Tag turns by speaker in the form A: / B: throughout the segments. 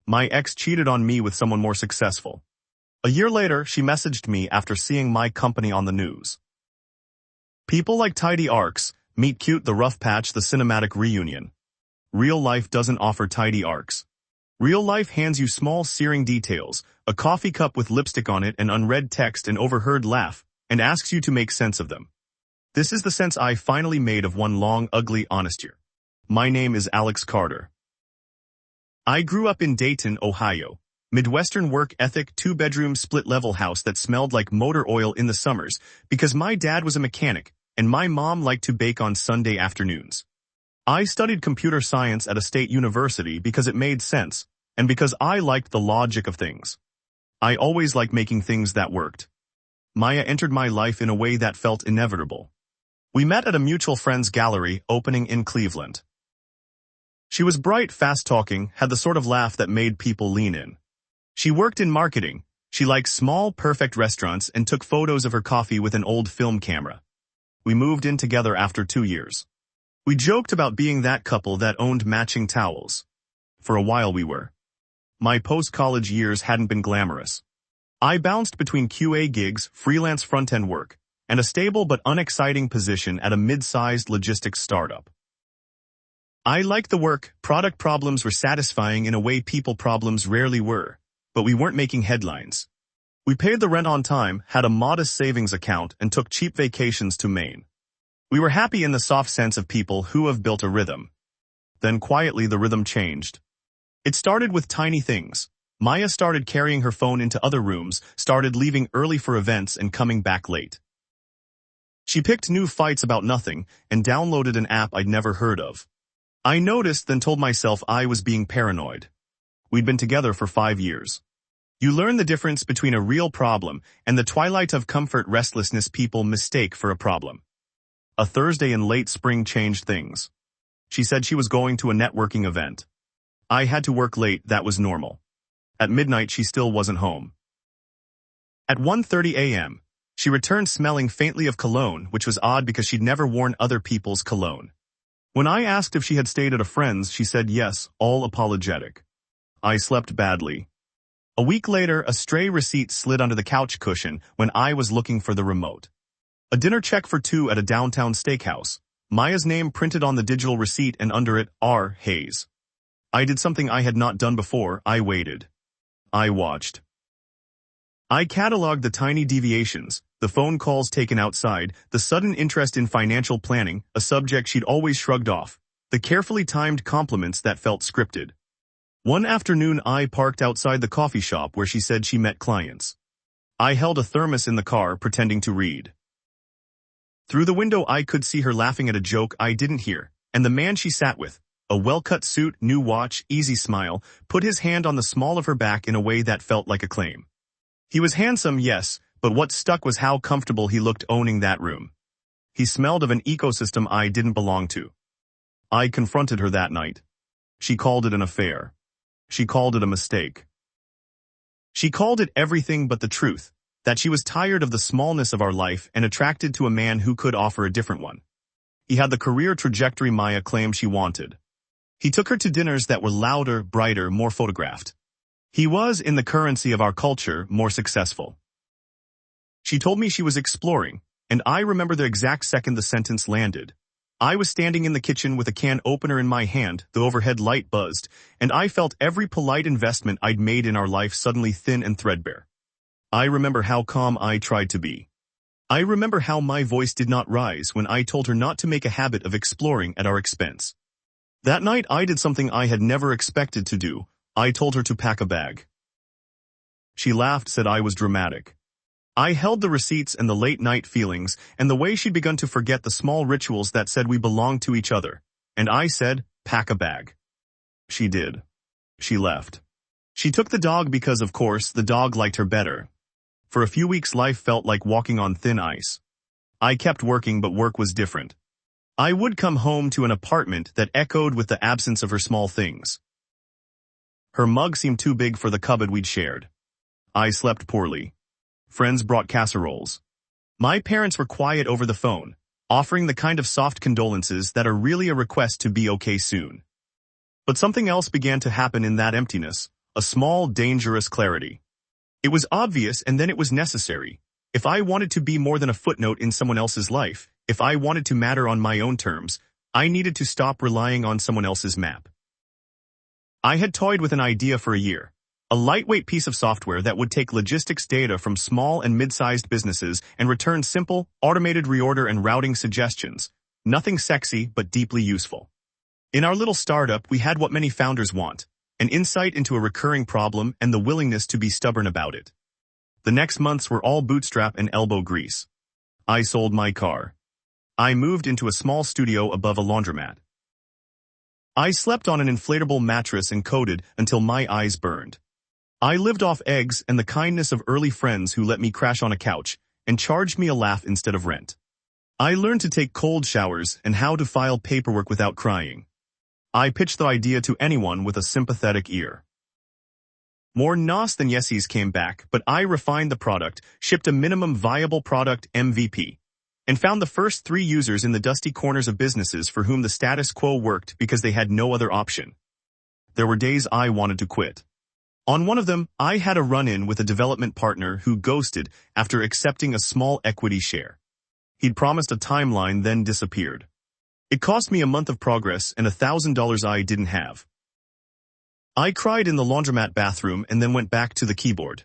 A: My ex cheated on me with someone more successful. A year later, she messaged me after seeing my company on the news. People like tidy arcs, meet cute the rough patch the cinematic reunion. Real life doesn't offer tidy arcs. Real life hands you small searing details, a coffee cup with lipstick on it, an unread text, an overheard laugh, and asks you to make sense of them. This is the sense I finally made of one long, ugly, honest year. My name is Alex Carter. I grew up in Dayton, Ohio. Midwestern work ethic, 2-bedroom split-level house that smelled like motor oil in the summers because my dad was a mechanic and my mom liked to bake on Sunday afternoons. I studied computer science at a state university because it made sense and because I liked the logic of things. I always liked making things that worked. Maya entered my life in a way that felt inevitable. We met at a mutual friend's gallery opening in Cleveland. She was bright, fast-talking, had the sort of laugh that made people lean in. She worked in marketing. She liked small, perfect restaurants and took photos of her coffee with an old film camera. We moved in together after 2 years. We joked about being that couple that owned matching towels. For a while we were. My post-college years hadn't been glamorous. I bounced between QA gigs, freelance front-end work, and a stable but unexciting position at a mid-sized logistics startup. I liked the work. Product problems were satisfying in a way people problems rarely were, but we weren't making headlines. We paid the rent on time, had a modest savings account, and took cheap vacations to Maine. We were happy in the soft sense of people who have built a rhythm. Then quietly the rhythm changed. It started with tiny things. Maya started carrying her phone into other rooms, started leaving early for events and coming back late. She picked new fights about nothing and downloaded an app I'd never heard of. I noticed, then told myself I was being paranoid. We'd been together for 5 years. You learn the difference between a real problem and the twilight of comfort restlessness people mistake for a problem. A Thursday in late spring changed things. She said she was going to a networking event. I had to work late, that was normal. At midnight she still wasn't home. At 1:30 a.m., she returned smelling faintly of cologne, which was odd because she'd never worn other people's cologne. When I asked if she had stayed at a friend's, she said yes, all apologetic. I slept badly. A week later, a stray receipt slid under the couch cushion when I was looking for the remote. A dinner check for 2 at a downtown steakhouse. Maya's name printed on the digital receipt and under it, R. Hayes. I did something I had not done before. I waited. I watched. I cataloged the tiny deviations, the phone calls taken outside, the sudden interest in financial planning, a subject she'd always shrugged off, the carefully timed compliments that felt scripted. One afternoon I parked outside the coffee shop where she said she met clients. I held a thermos in the car pretending to read. Through the window I could see her laughing at a joke I didn't hear, and the man she sat with, a well-cut suit, new watch, easy smile, put his hand on the small of her back in a way that felt like a claim. He was handsome, yes, but what stuck was how comfortable he looked owning that room. He smelled of an ecosystem I didn't belong to. I confronted her that night. She called it an affair. She called it a mistake. She called it everything but the truth, that she was tired of the smallness of our life and attracted to a man who could offer a different one. He had the career trajectory Maya claimed she wanted. He took her to dinners that were louder, brighter, more photographed. He was, in the currency of our culture, more successful. She told me she was exploring, and I remember the exact second the sentence landed. I was standing in the kitchen with a can opener in my hand, the overhead light buzzed, and I felt every polite investment I'd made in our life suddenly thin and threadbare. I remember how calm I tried to be. I remember how my voice did not rise when I told her not to make a habit of exploring at our expense. That night I did something I had never expected to do. I told her to pack a bag. She laughed, said I was dramatic. I held the receipts and the late-night feelings and the way she'd begun to forget the small rituals that said we belonged to each other. And I said, pack a bag. She did. She left. She took the dog because, of course, the dog liked her better. For a few weeks life felt like walking on thin ice. I kept working, but work was different. I would come home to an apartment that echoed with the absence of her small things. Her mug seemed too big for the cupboard we'd shared. I slept poorly. Friends brought casseroles. My parents were quiet over the phone, offering the kind of soft condolences that are really a request to be okay soon. But something else began to happen in that emptiness. a small, dangerous clarity. It was obvious and then it was necessary. If I wanted to be more than a footnote in someone else's life, if I wanted to matter on my own terms, I needed to stop relying on someone else's map. I had toyed with an idea for a year. A lightweight piece of software that would take logistics data from small and mid-sized businesses and return simple, automated reorder and routing suggestions. Nothing sexy, but deeply useful. In our little startup, we had what many founders want: an insight into a recurring problem and the willingness to be stubborn about it. The next months were all bootstrap and elbow grease. I sold my car. I moved into a small studio above a laundromat. I slept on an inflatable mattress and coded until my eyes burned. I lived off eggs and the kindness of early friends who let me crash on a couch and charged me a laugh instead of rent. I learned to take cold showers and how to file paperwork without crying. I pitched the idea to anyone with a sympathetic ear. More nos than yesies came back, but I refined the product, shipped a minimum viable product MVP, and found the first 3 users in the dusty corners of businesses for whom the status quo worked because they had no other option. There were days I wanted to quit. On one of them, I had a run-in with a development partner who ghosted after accepting a small equity share. He'd promised a timeline, then disappeared. It cost me a month of progress and $1,000 I didn't have. I cried in the laundromat bathroom and then went back to the keyboard.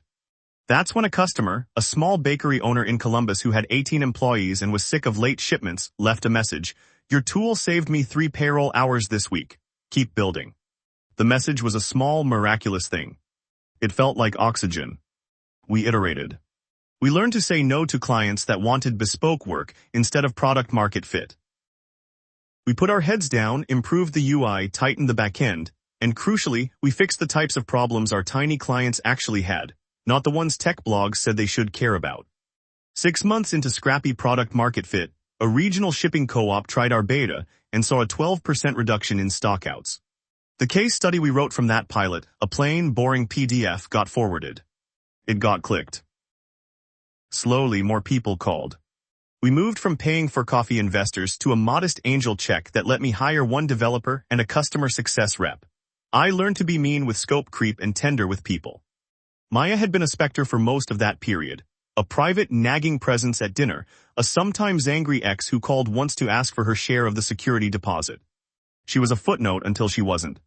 A: That's when a customer, a small bakery owner in Columbus who had 18 employees and was sick of late shipments, left a message. "Your tool saved me 3 payroll hours this week. Keep building." The message was a small, miraculous thing. It felt like oxygen. We iterated. We learned to say no to clients that wanted bespoke work instead of product market fit. We put our heads down, improved the UI, tightened the backend, and crucially, we fixed the types of problems our tiny clients actually had, not the ones tech blogs said they should care about. 6 months into scrappy product market fit, a regional shipping co-op tried our beta and saw a 12% reduction in stockouts. The case study we wrote from that pilot, a plain, boring PDF, got forwarded. It got clicked. Slowly, more people called. We moved from paying for coffee investors to a modest angel check that let me hire 1 developer and a customer success rep. I learned to be mean with scope creep and tender with people. Maya had been a specter for most of that period. A private, nagging presence at dinner, a sometimes angry ex who called once to ask for her share of the security deposit. She was a footnote until she wasn't.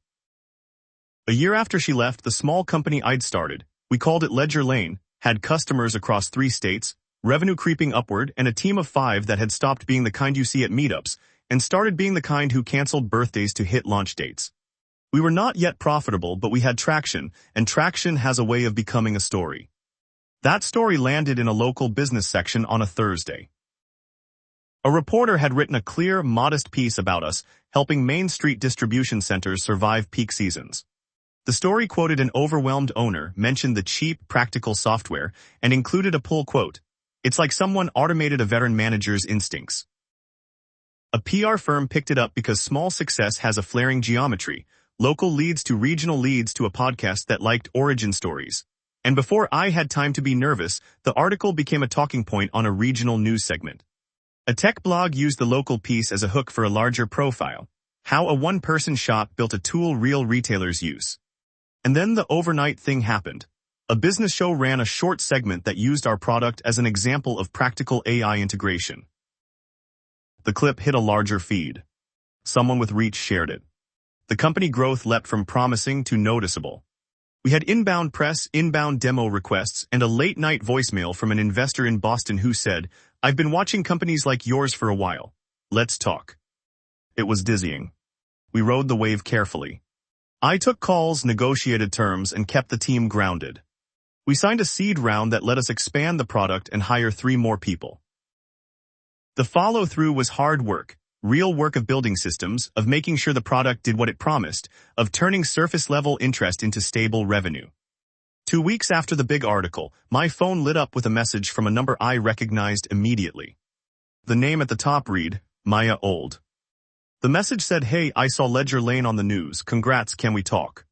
A: A year after she left the small company I'd started, we called it LedgerLane, had customers across 3 states, revenue creeping upward, and a team of 5 that had stopped being the kind you see at meetups and started being the kind who canceled birthdays to hit launch dates. We were not yet profitable, but we had traction, and traction has a way of becoming a story. That story landed in a local business section on a Thursday. A reporter had written a clear, modest piece about us, helping Main Street distribution centers survive peak seasons. The story quoted an overwhelmed owner, mentioned the cheap, practical software, and included a pull quote. "It's like someone automated a veteran manager's instincts." A PR firm picked it up because small success has a flaring geometry, local leads to regional leads to a podcast that liked origin stories. And before I had time to be nervous, the article became a talking point on a regional news segment. A tech blog used the local piece as a hook for a larger profile. How a 1-person shop built a tool real retailers use. And then the overnight thing happened. A business show ran a short segment that used our product as an example of practical AI integration. The clip hit a larger feed. Someone with reach shared it. The company growth leapt from promising to noticeable. We had inbound press, inbound demo requests, and a late-night voicemail from an investor in Boston who said, "I've been watching companies like yours for a while. Let's talk." It was dizzying. We rode the wave carefully. I took calls, negotiated terms, and kept the team grounded. We signed a seed round that let us expand the product and hire 3 more people. The follow-through was hard work, real work of building systems, of making sure the product did what it promised, of turning surface-level interest into stable revenue. 2 weeks after the big article, my phone lit up with a message from a number I recognized immediately. The name at the top read, Maya Old. The message said, "Hey, I saw LedgerLane on the news. Congrats, can we talk?"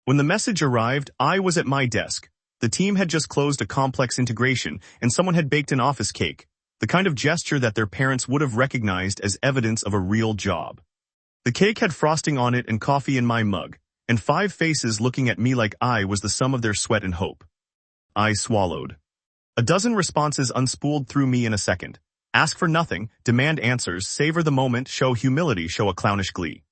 A: When the message arrived, I was at my desk. The team had just closed a complex integration, and someone had baked an office cake, the kind of gesture that their parents would have recognized as evidence of a real job. The cake had frosting on it and coffee in my mug, and 5 faces looking at me like I was the sum of their sweat and hope. I swallowed. A dozen responses unspooled through me in a second. Ask for nothing, demand answers, savor the moment, show humility, show a clownish glee.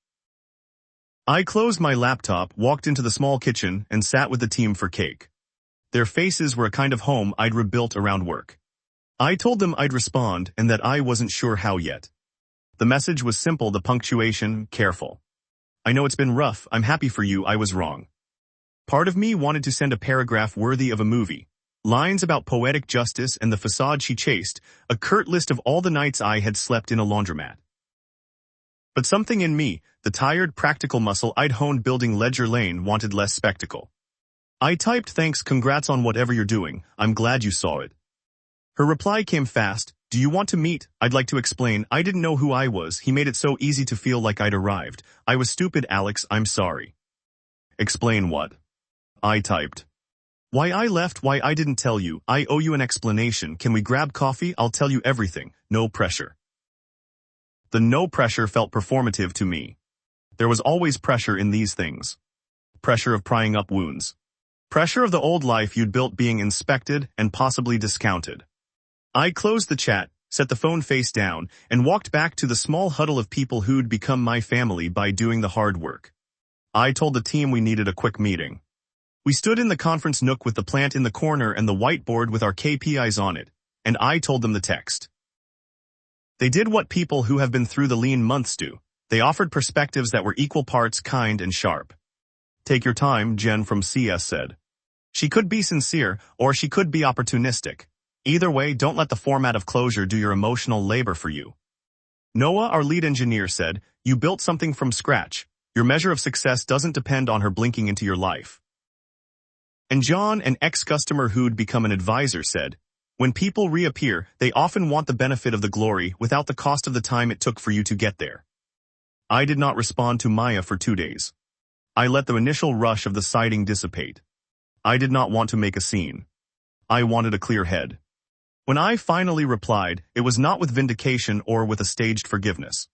A: I closed my laptop, walked into the small kitchen, and sat with the team for cake. Their faces were a kind of home I'd rebuilt around work. I told them I'd respond and that I wasn't sure how yet. The message was simple, the punctuation, careful. I know it's been rough, I'm happy for you, I was wrong. Part of me wanted to send a paragraph worthy of a movie. Lines about poetic justice and the facade she chased, a curt list of all the nights I had slept in a laundromat. But something in me, the tired practical muscle I'd honed building LedgerLane, wanted less spectacle. I typed, thanks, congrats on whatever you're doing, I'm glad you saw it. Her reply came fast, do you want to meet? I'd like to explain, I didn't know who I was, he made it so easy to feel like I'd arrived. I was stupid, Alex, I'm sorry. Explain what? I typed. Why I left, why I didn't tell you, I owe you an explanation, can we grab coffee? I'll tell you everything, no pressure. The no pressure felt performative to me. There was always pressure in these things. Pressure of prying up wounds. Pressure of the old life you'd built being inspected and possibly discounted. I closed the chat, set the phone face down, and walked back to the small huddle of people who'd become my family by doing the hard work. I told the team we needed a quick meeting. We stood in the conference nook with the plant in the corner and the whiteboard with our KPIs on it, and I told them the text. They did what people who have been through the lean months do. They offered perspectives that were equal parts kind and sharp. Take your time, Jen from CS said. She could be sincere, or she could be opportunistic. Either way, don't let the format of closure do your emotional labor for you. Noah, our lead engineer, said, you built something from scratch. Your measure of success doesn't depend on her blinking into your life. And John, an ex-customer who'd become an advisor, said, when people reappear, they often want the benefit of the glory without the cost of the time it took for you to get there. I did not respond to Maya for 2 days. I let the initial rush of the sighting dissipate. I did not want to make a scene. I wanted a clear head. When I finally replied, it was not with vindication or with a staged forgiveness.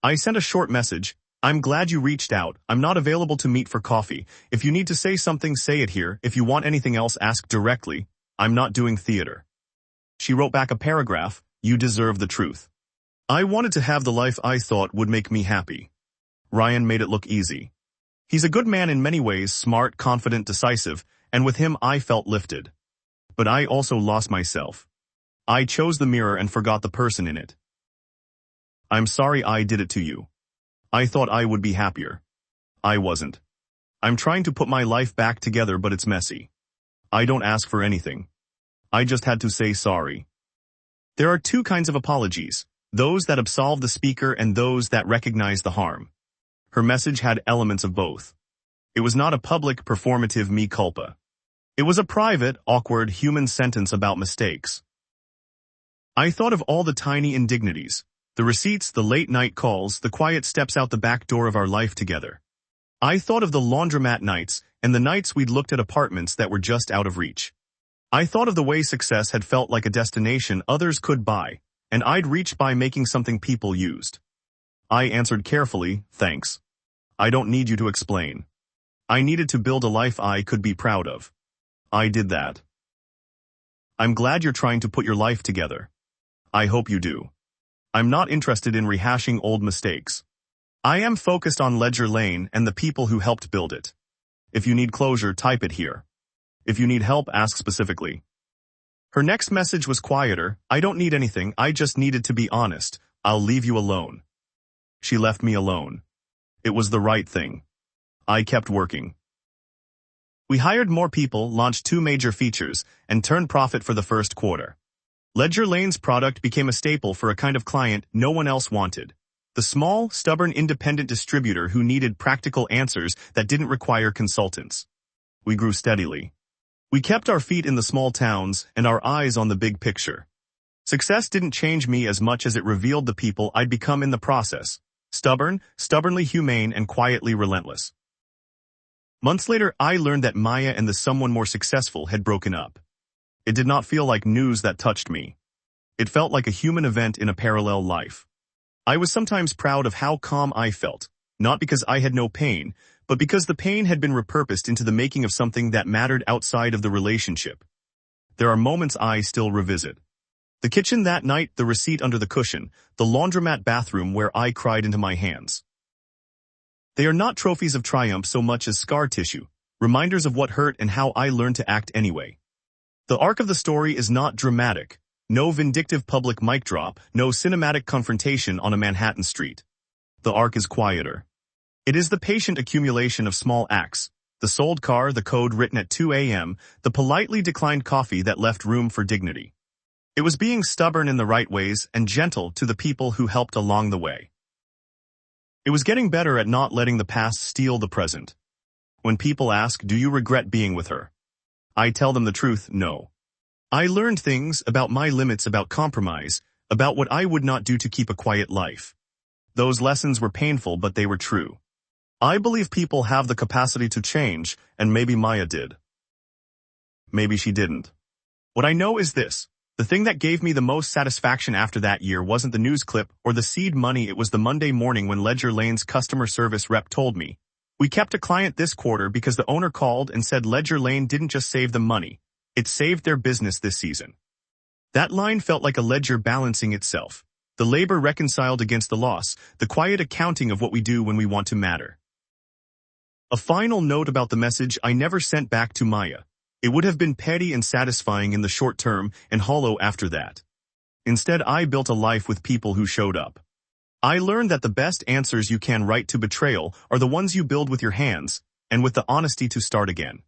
A: I sent a short message, I'm glad you reached out, I'm not available to meet for coffee. If you need to say something, say it here. If you want anything else, ask directly. I'm not doing theater. She wrote back a paragraph, you deserve the truth. I wanted to have the life I thought would make me happy. Ryan made it look easy. He's a good man in many ways, smart, confident, decisive, and with him I felt lifted. But I also lost myself. I chose the mirror and forgot the person in it. I'm sorry I did it to you. I thought I would be happier. I wasn't. I'm trying to put my life back together, but it's messy. I don't ask for anything. I just had to say sorry. There are 2 kinds of apologies, those that absolve the speaker and those that recognize the harm. Her message had elements of both. It was not a public, performative mea culpa. It was a private, awkward, human sentence about mistakes. I thought of all the tiny indignities, the receipts, the late-night calls, the quiet steps out the back door of our life together. I thought of the laundromat nights and the nights we'd looked at apartments that were just out of reach. I thought of the way success had felt like a destination others could buy, and I'd reached by making something people used. I answered carefully, thanks. I don't need you to explain. I needed to build a life I could be proud of. I did that. I'm glad you're trying to put your life together. I hope you do. I'm not interested in rehashing old mistakes. I am focused on LedgerLane and the people who helped build it. If you need closure, type it here. If you need help, ask specifically. Her next message was quieter. I don't need anything, I just needed to be honest. I'll leave you alone. She left me alone. It was the right thing. I kept working. We hired more people, launched 2 major features, and turned profit for the first quarter. LedgerLane's product became a staple for a kind of client no one else wanted. The small, stubborn independent distributor who needed practical answers that didn't require consultants. We grew steadily. We kept our feet in the small towns and our eyes on the big picture. Success didn't change me as much as it revealed the people I'd become in the process. Stubborn, stubbornly humane, and quietly relentless. Months later, I learned that Maya and the someone more successful had broken up. It did not feel like news that touched me. It felt like a human event in a parallel life. I was sometimes proud of how calm I felt, not because I had no pain, but because the pain had been repurposed into the making of something that mattered outside of the relationship. There are moments I still revisit. The kitchen that night, the receipt under the cushion, the laundromat bathroom where I cried into my hands. They are not trophies of triumph so much as scar tissue, reminders of what hurt and how I learned to act anyway. The arc of the story is not dramatic. No vindictive public mic drop, no cinematic confrontation on a Manhattan street. The arc is quieter. It is the patient accumulation of small acts. The sold car, the code written at 2 a.m., the politely declined coffee that left room for dignity. It was being stubborn in the right ways and gentle to the people who helped along the way. It was getting better at not letting the past steal the present. When people ask, do you regret being with her? I tell them the truth, no. I learned things about my limits, about compromise, about what I would not do to keep a quiet life. Those lessons were painful, but they were true. I believe people have the capacity to change, and maybe Maya did. Maybe she didn't. What I know is this. The thing that gave me the most satisfaction after that year wasn't the news clip or the seed money. It was the Monday morning when LedgerLane's customer service rep told me, we kept a client this quarter because the owner called and said LedgerLane didn't just save them money, it saved their business this season. That line felt like a ledger balancing itself. The labor reconciled against the loss, the quiet accounting of what we do when we want to matter. A final note about the message I never sent back to Maya. It would have been petty and satisfying in the short term and hollow after that. Instead, I built a life with people who showed up. I learned that the best answers you can write to betrayal are the ones you build with your hands, and with the honesty to start again.